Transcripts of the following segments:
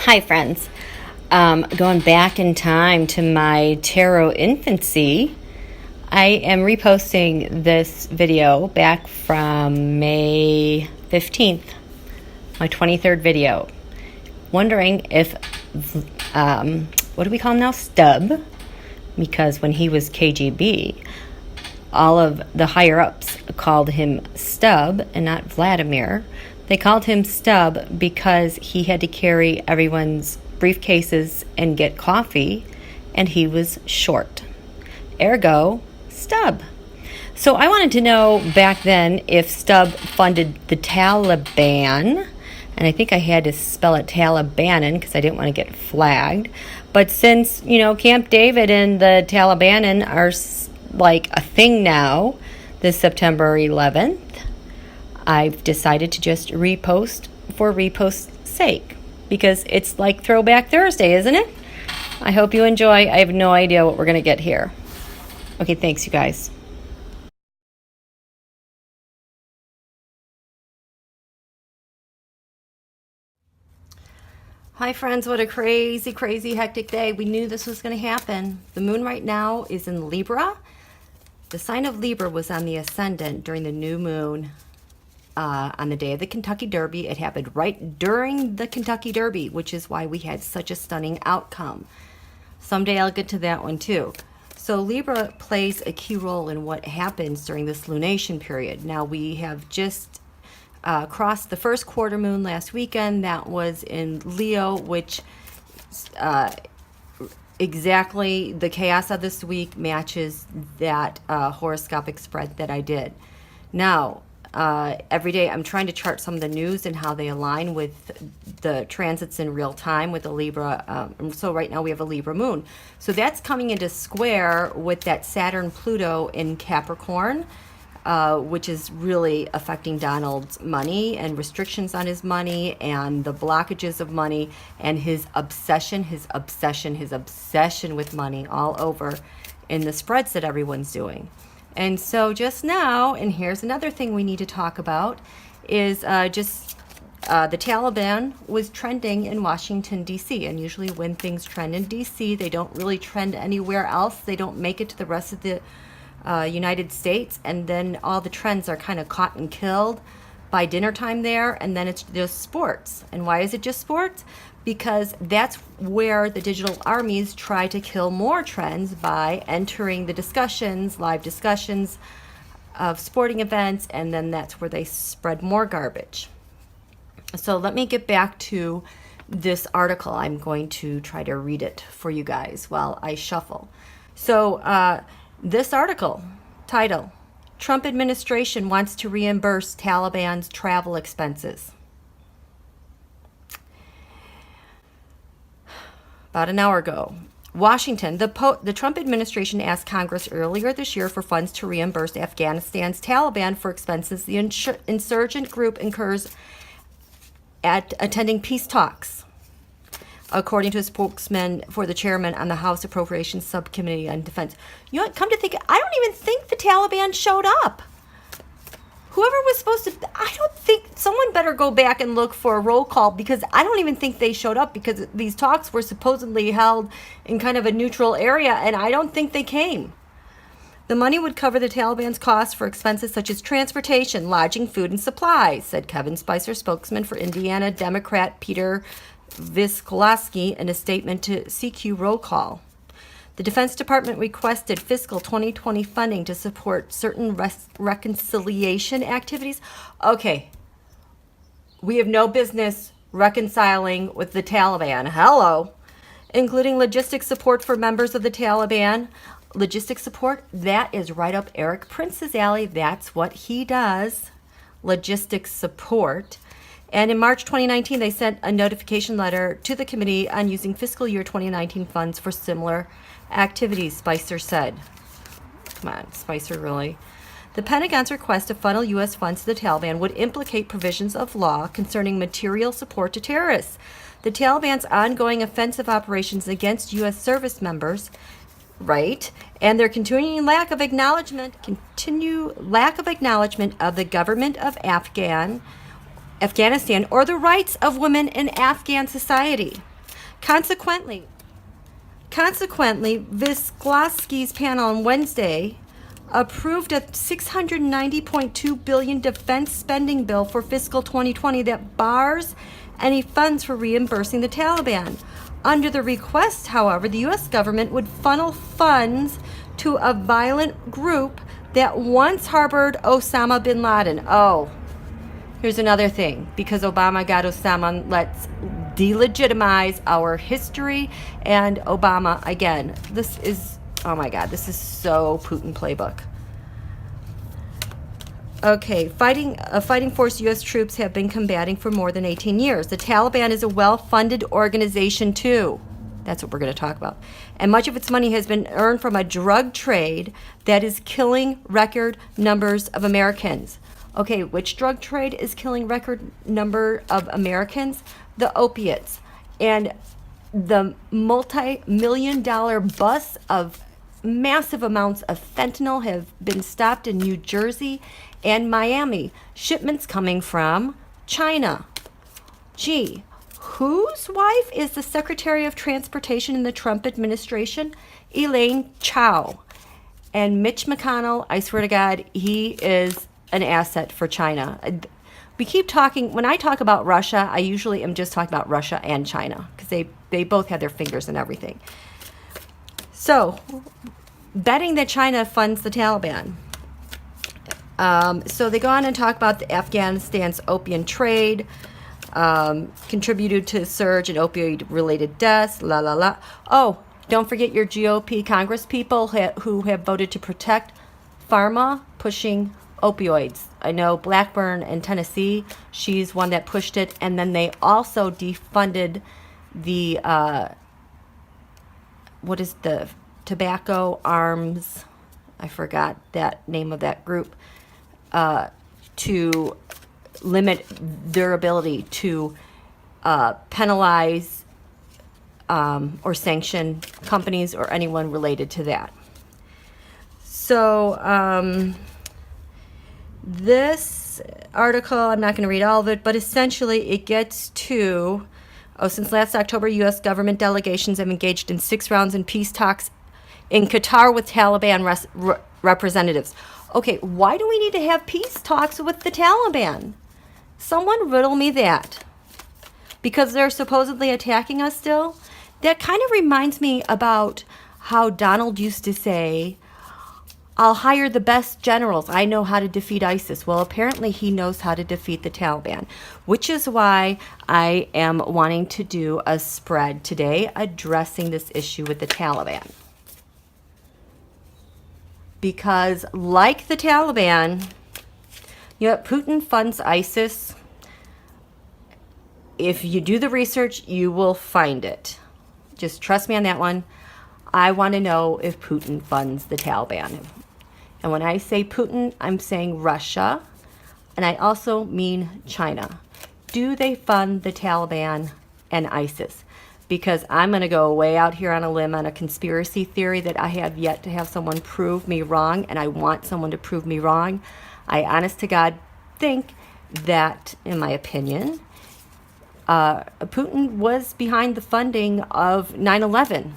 Hi friends, going back in time to my tarot infancy, I am reposting this video back from May 15th, my 23rd video, wondering if, what do we call him now, Stub, because when he was KGB, all of the higher-ups called him Stub and not Vladimir. They called him Stub because he had to carry everyone's briefcases and get coffee, and he was short. Ergo, Stub. So I wanted to know back then if Stub funded the Taliban, and I think I had to spell it Talibanin because I didn't want to get flagged. But since, Camp David and the Talibanin are like a thing now, this September 11th, I've decided to just repost for repost's sake because it's like Throwback Thursday, isn't it? I hope you enjoy. I have no idea what we're going to get here. Okay, thanks, you guys. Hi, friends. What a crazy, crazy, hectic day. We knew this was going to happen. The moon right now is in Libra. The sign of Libra was on the ascendant during the new moon. On the day of the Kentucky Derby. It happened right during the Kentucky Derby, which is why we had such a stunning outcome. Someday I'll get to that one too. So Libra plays a key role in what happens during this lunation period. Now we have just crossed the first quarter moon last weekend. That was in Leo, which exactly the chaos of this week matches that horoscopic spread that I did. Now, every day I'm trying to chart some of the news and how they align with the transits in real time with the Libra. So right now we have a Libra moon. So that's coming into square with that Saturn-Pluto in Capricorn, which is really affecting Donald's money and restrictions on his money and the blockages of money and his obsession with money all over in the spreads that everyone's doing. And so just now, and here's another thing we need to talk about, is the Taliban was trending in Washington, D.C. And usually when things trend in D.C., they don't really trend anywhere else. They don't make it to the rest of the United States. And then all the trends are kind of caught and killed by dinner time there. And then it's just sports. And why is it just sports? Because that's where the digital armies try to kill more trends by entering the discussions, live discussions of sporting events, and then that's where they spread more garbage. So let me get back to this article. I'm going to try to read it for you guys while I shuffle. So this article, title, Trump administration wants to reimburse Taliban's travel expenses. About an hour ago, Washington, the Trump administration asked Congress earlier this year for funds to reimburse Afghanistan's Taliban for expenses the insurgent group incurs at attending peace talks, according to a spokesman for the chairman on the House Appropriations Subcommittee on Defense. You know what, come to think, I don't even think the Taliban showed up. Whoever was supposed to, I don't think, someone better go back and look for a roll call because I don't even think they showed up because these talks were supposedly held in kind of a neutral area and I don't think they came. The money would cover the Taliban's costs for expenses such as transportation, lodging, food, and supplies, said Kevin Spicer, spokesman for Indiana Democrat Peter Viskolowski in a statement to CQ roll call. The Defense Department requested fiscal 2020 funding to support certain reconciliation activities. Okay, we have no business reconciling with the Taliban. Hello. Including logistics support for members of the Taliban. Logistics support, that is right up Eric Prince's alley. That's what he does, logistics support. And in March 2019, they sent a notification letter to the committee on using fiscal year 2019 funds for similar activities, Spicer said. Come on, Spicer, really? The Pentagon's request to funnel U.S. funds to the Taliban would implicate provisions of law concerning material support to terrorists. The Taliban's ongoing offensive operations against U.S. service members, right, and their continuing lack of acknowledgement of the government of Afghanistan or the rights of women in Afghan society. Consequently, Vygotsky's panel on Wednesday approved a $690.2 billion defense spending bill for fiscal 2020 that bars any funds for reimbursing the Taliban. Under the request, however, the U.S. government would funnel funds to a violent group that once harbored Osama bin Laden. Oh, here's another thing. Because Obama got Osama, let's delegitimize our history. And Obama, again, this is, oh my God, this is so Putin playbook. Okay, fighting force U.S. troops have been combating for more than 18 years. The Taliban is a well-funded organization, too. That's what we're going to talk about. And much of its money has been earned from a drug trade that is killing record numbers of Americans. Okay, which drug trade is killing record number of Americans? The opiates. And the multi-million-dollar busts of massive amounts of fentanyl have been stopped in New Jersey and Miami. Shipments coming from China. Gee, whose wife is the Secretary of Transportation in the Trump administration? Elaine Chao. And Mitch McConnell, I swear to God, he is an asset for China. We keep talking, when I talk about Russia, I usually am just talking about Russia and China because they both have their fingers in everything. So, betting that China funds the Taliban. So they go on and talk about the Afghanistan's opium trade, contributed to a surge in opioid-related deaths, la la la. Oh, don't forget your GOP Congress people who have voted to protect pharma pushing opioids. I know Blackburn in Tennessee, she's one that pushed it, and then they also defunded the what is the tobacco arms? I forgot that name of that group. To limit their ability to penalize or sanction companies or anyone related to that. So this article, I'm not going to read all of it, but essentially it gets to, since last October, U.S. government delegations have engaged in 6 rounds in peace talks in Qatar with Taliban representatives. Okay, why do we need to have peace talks with the Taliban? Someone riddle me that. Because they're supposedly attacking us still? That kind of reminds me about how Donald used to say, I'll hire the best generals. I know how to defeat ISIS. Well, apparently he knows how to defeat the Taliban, which is why I am wanting to do a spread today addressing this issue with the Taliban. Because like the Taliban, you know, Putin funds ISIS. If you do the research, you will find it. Just trust me on that one. I want to know if Putin funds the Taliban. And when I say Putin, I'm saying Russia. And I also mean China. Do they fund the Taliban and ISIS? Because I'm going to go way out here on a limb on a conspiracy theory that I have yet to have someone prove me wrong, and I want someone to prove me wrong. I honest to God think that, in my opinion, Putin was behind the funding of 9/11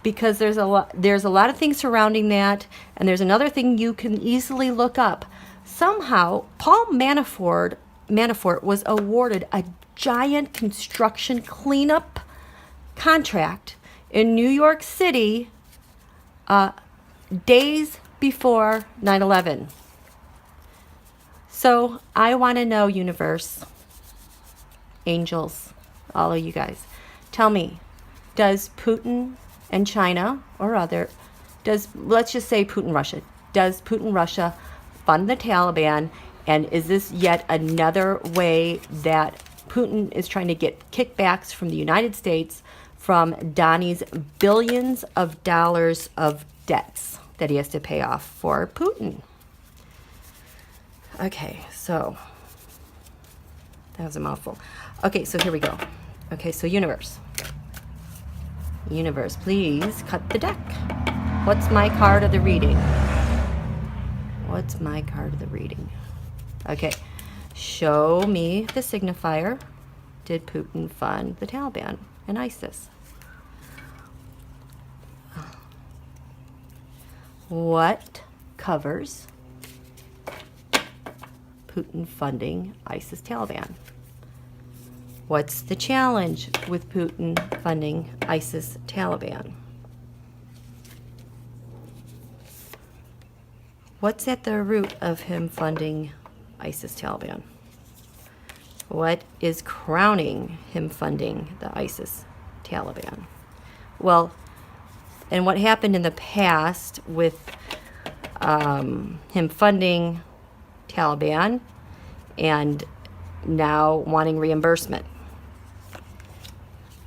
because there's a lot of things surrounding that, and there's another thing you can easily look up. Somehow, Paul Manafort was awarded a giant construction cleanup contract in New York City days before 9/11. So I want to know, universe, angels, all of you guys, tell me, does Putin and China or let's just say Putin Russia, does Putin Russia fund the Taliban? And is this yet another way that Putin is trying to get kickbacks from the United States from Donnie's billions of dollars of debts that he has to pay off for Putin? Okay, so that was a mouthful. Okay, so here we go. Okay, so universe, please cut the deck. What's my card of the reading? What's my card of the reading? Okay, show me the signifier. Did Putin fund the Taliban? and ISIS. What covers Putin funding ISIS Taliban? What's the challenge with Putin funding ISIS Taliban? What's at the root of him funding ISIS Taliban? What is crowning him funding the ISIS Taliban? Well, and what happened in the past with him funding Taliban and now wanting reimbursement?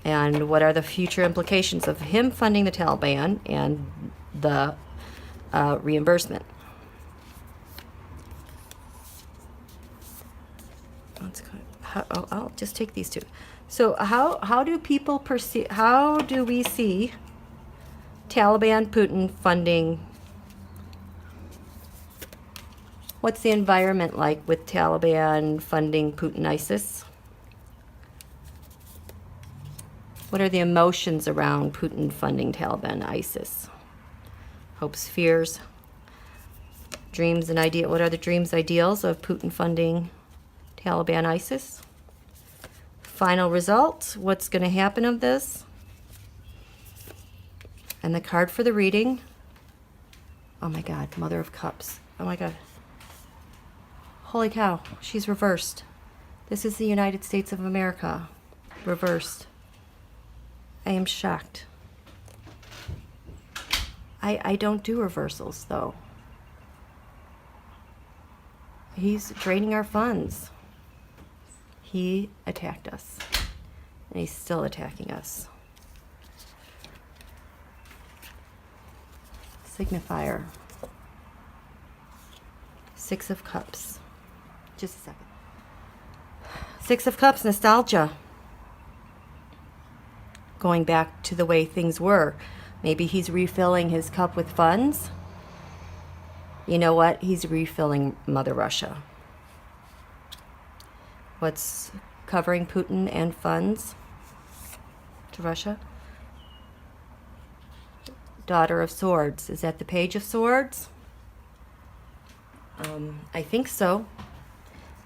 And what are the future implications of him funding the Taliban and the reimbursement? Let's go. I'll just take these two. So how do people perceive? How do we see Taliban, Putin funding? What's the environment like with Taliban funding Putin ISIS? What are the emotions around Putin funding Taliban ISIS? Hopes, fears, dreams, and ideas. What are the dreams, ideals of Putin funding Taliban ISIS? Final result, what's going to happen of this? And the card for the reading. Oh my God, Mother of Cups. Oh my God. Holy cow, she's reversed. This is the United States of America. Reversed. I am shocked. I don't do reversals, though. He's draining our funds. He attacked us, and he's still attacking us. Signifier. Six of Cups. Just a second. Six of Cups, nostalgia. Going back to the way things were. Maybe he's refilling his cup with funds. You know what? He's refilling Mother Russia. What's covering Putin and funds to Russia? Daughter of Swords. Is that the Page of Swords? I think so.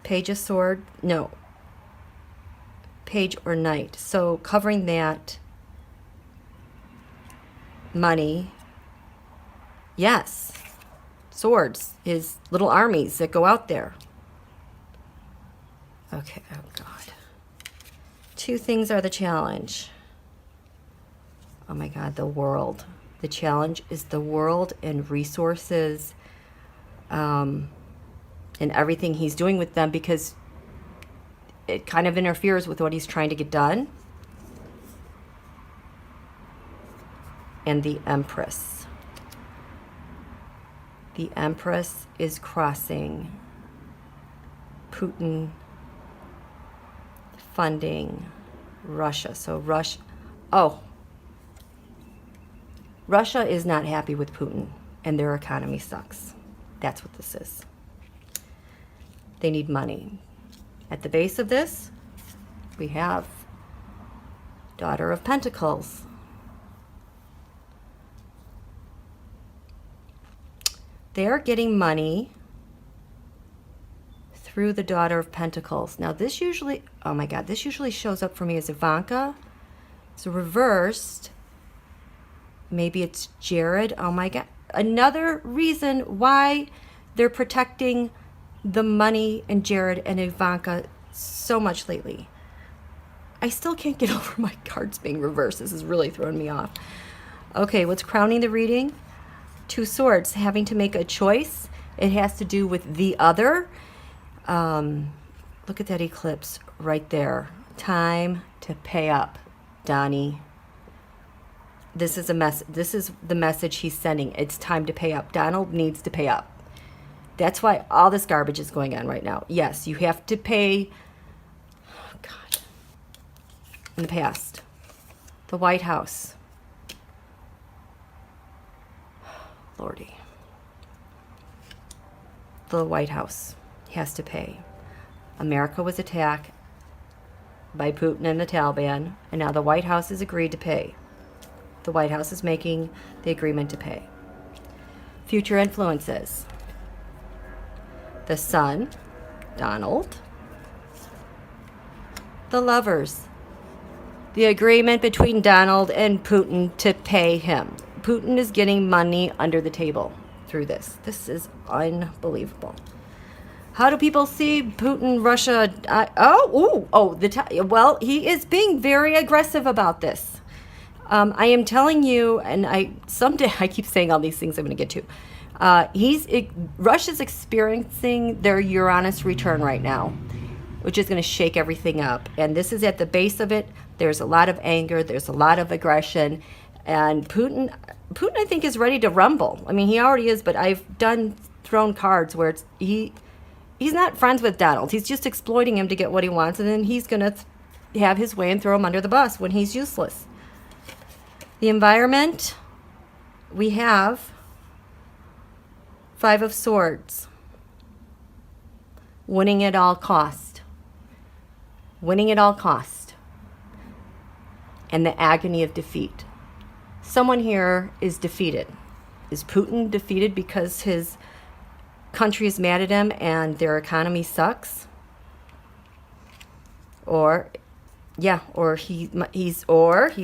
Page of Sword. No. Page or Knight. So covering that. Money. Yes. Swords. His little armies that go out there. Okay, oh God. Two things are the challenge. Oh my God, the world. The challenge is the world and resources and everything he's doing with them, because it kind of interferes with what he's trying to get done. And the Empress. The Empress is crossing Putin funding Russia. So Russia is not happy with Putin, and their economy sucks. That's what this is. They need money. At the base of this, we have Daughter of Pentacles. They're getting money through the Daughter of Pentacles. Now this usually, oh my God, this usually shows up for me as Ivanka. It's reversed. Maybe it's Jared. Oh my God. Another reason why they're protecting the money and Jared and Ivanka so much lately. I still can't get over my cards being reversed. This is really throwing me off. Okay, what's crowning the reading? Two Swords, having to make a choice. It has to do with the other. Look at that eclipse right there. Time to pay up, Donnie. This is the message he's sending. It's time to pay up. Donald needs to pay up. That's why all this garbage is going on right now. Yes, you have to pay. Oh God. In the past, the White House. Lordy. The White House has to pay. America was attacked. by Putin and the Taliban, and now the White House has agreed to pay. The White House is making the agreement to pay. Future influences. The Sun, Donald. The Lovers. The agreement between Donald and Putin to pay him. Putin is getting money under the table through this. This is unbelievable. How do people see Putin, Russia? Well, he is being very aggressive about this. I am telling you, and someday I keep saying all these things I'm going to get to. Russia's experiencing their Uranus return right now, which is going to shake everything up. And this is at the base of it. There's a lot of anger. There's a lot of aggression. And Putin, I think, is ready to rumble. I mean, he already is, but I've thrown cards where he's not friends with Donald. He's just exploiting him to get what he wants, and then he's going to have his way and throw him under the bus when he's useless. The environment, we have 5 of Swords. Winning at all cost. Winning at all cost. And the agony of defeat. Someone here is defeated. Is Putin defeated because his country is mad at him and their economy sucks? Or he's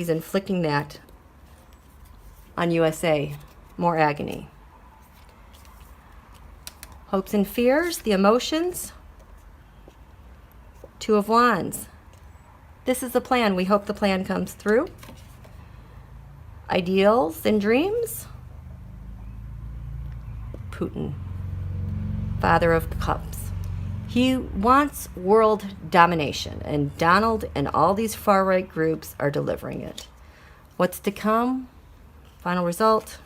inflicting that on USA, more agony. Hopes and fears, the emotions. 2 of Wands. This is the plan. We hope the plan comes through. Ideals and dreams. Putin, Father of Cups. He wants world domination, and Donald and all these far-right groups are delivering it. What's to come? Final result.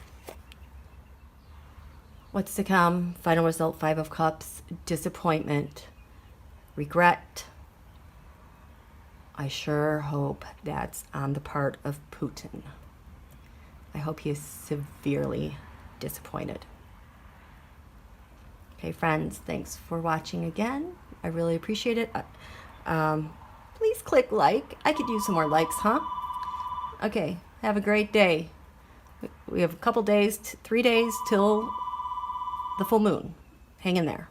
What's to come? Final result, 5 of Cups. Disappointment. Regret. I sure hope that's on the part of Putin. I hope he is severely disappointed. Okay, friends, thanks for watching again. I really appreciate it. Please click like. I could use some more likes, huh? Okay, have a great day. We have a couple days, 3 days till the full moon. Hang in there.